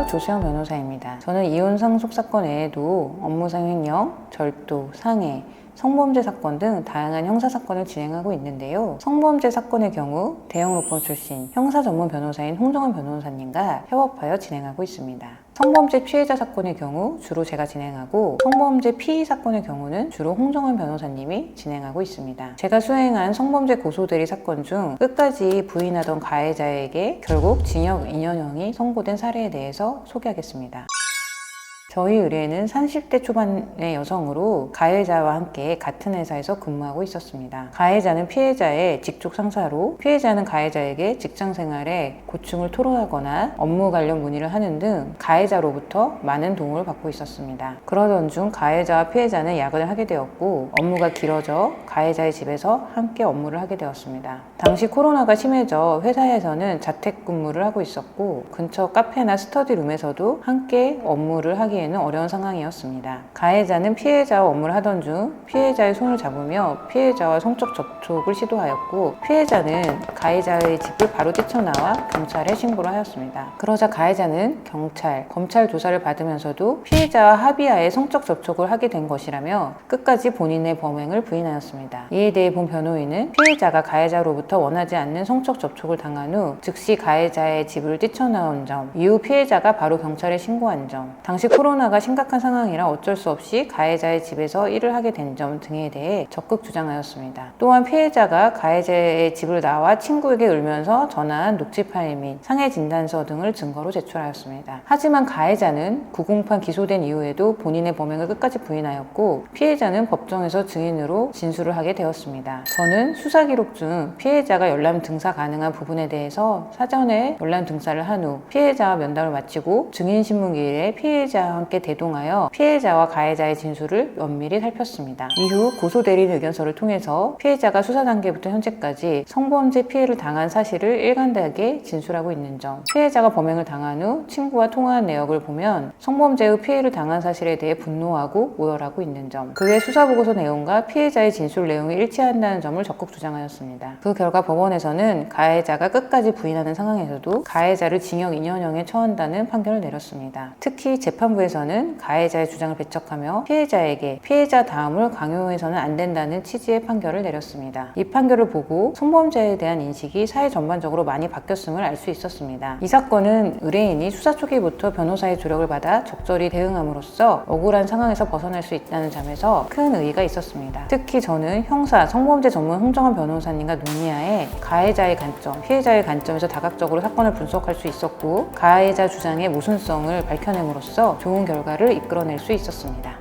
조수영 변호사입니다. 저는 이혼 상속 사건 외에도 업무상 횡령, 절도, 상해, 성범죄 사건 등 다양한 형사사건을 진행하고 있는데요. 성범죄 사건의 경우 대형 로펌 출신 형사 전문 변호사인 홍정원 변호사님과 협업하여 진행하고 있습니다. 성범죄 피해자 사건의 경우 주로 제가 진행하고, 성범죄 피의 사건의 경우는 주로 홍정원 변호사님이 진행하고 있습니다. 제가 수행한 성범죄 고소대리 사건 중 끝까지 부인하던 가해자에게 결국 징역 2년형이 선고된 사례에 대해서 소개하겠습니다. 저희 의뢰인은 30대 초반의 여성으로 가해자와 함께 같은 회사에서 근무하고 있었습니다. 가해자는 피해자의 직속 상사로, 피해자는 가해자에게 직장 생활에 고충을 토로하거나 업무 관련 문의를 하는 등 가해자로부터 많은 도움을 받고 있었습니다. 그러던 중 가해자와 피해자는 야근을 하게 되었고, 업무가 길어져 가해자의 집에서 함께 업무를 하게 되었습니다. 당시 코로나가 심해져 회사에서는 재택근무를 하고 있었고, 근처 카페나 스터디룸에서도 함께 업무를 하기 에는 어려운 상황이었습니다. 가해자는 피해자와 업무를 하던 중 피해자의 손을 잡으며 피해자와 성적 접촉을 시도하였고, 피해자는 가해자의 집을 바로 뛰쳐나와 경찰에 신고를 하였습니다. 그러자 가해자는 경찰, 검찰 조사를 받으면서도 피해자와 합의하에 성적 접촉을 하게 된 것이라며 끝까지 본인의 범행을 부인하였습니다. 이에 대해 본 변호인은 피해자가 가해자로부터 원하지 않는 성적 접촉을 당한 후 즉시 가해자의 집을 뛰쳐나온 점, 이후 피해자가 바로 경찰에 신고한 점, 당시 코로나가 심각한 상황이라 어쩔 수 없이 가해자의 집에서 일을 하게 된 점 등에 대해 적극 주장하였습니다. 또한 피해자가 가해자의 집을 나와 친구에게 울면서 전화한 녹취 파일 및 상해 진단서 등을 증거로 제출하였습니다. 하지만 가해자는 908 기소된 이후에도 본인의 범행을 끝까지 부인하였고, 피해자는 법정에서 증인으로 진술을 하게 되었습니다. 저는 수사 기록 중 피해자가 열람 등사 가능한 부분에 대해서 사전에 열람 등사를 한 후 피해자와 면담을 마치고 증인 신문기일에 피해자와 함께 대동하여 피해자와 가해자의 진술을 면밀히 살폈습니다. 이후 고소대리인 의견서를 통해서 피해자가 수사 단계부터 현재까지 성범죄 피해를 당한 사실을 일관되게 진술하고 있는 점, 피해자가 범행을 당한 후 친구와 통화한 내역을 보면 성범죄 후 피해를 당한 사실에 대해 분노하고 오열하고 있는 점, 그의 수사보고서 내용과 피해자의 진술 내용이 일치한다는 점을 적극 주장하였습니다. 그 결과 법원에서는 가해자가 끝까지 부인하는 상황에서도 가해자를 징역 2년형에 처한다는 판결을 내렸습니다. 특히 재판부에서는 가해자의 주장을 배척하며 피해자에게 피해자 다음을 강요해서는 안 된다는 취지의 판결을 내렸습니다. 이 판결을 보고 성범죄에 대한 인식이 사회 전반적으로 많이 바뀌었음을 알 수 있었습니다. 이 사건은 의뢰인이 수사 초기부터 변호사의 조력을 받아 적절히 대응함으로써 억울한 상황에서 벗어날 수 있다는 점에서 큰 의의가 있었습니다. 특히 저는 형사, 성범죄 전문 홍정원 변호사님과 논의하에 가해자의 관점, 피해자의 관점에서 다각적으로 사건을 분석할 수 있었고, 가해자 주장의 모순성을 밝혀냄으로써 좋은 결과를 이끌어낼 수 있었습니다.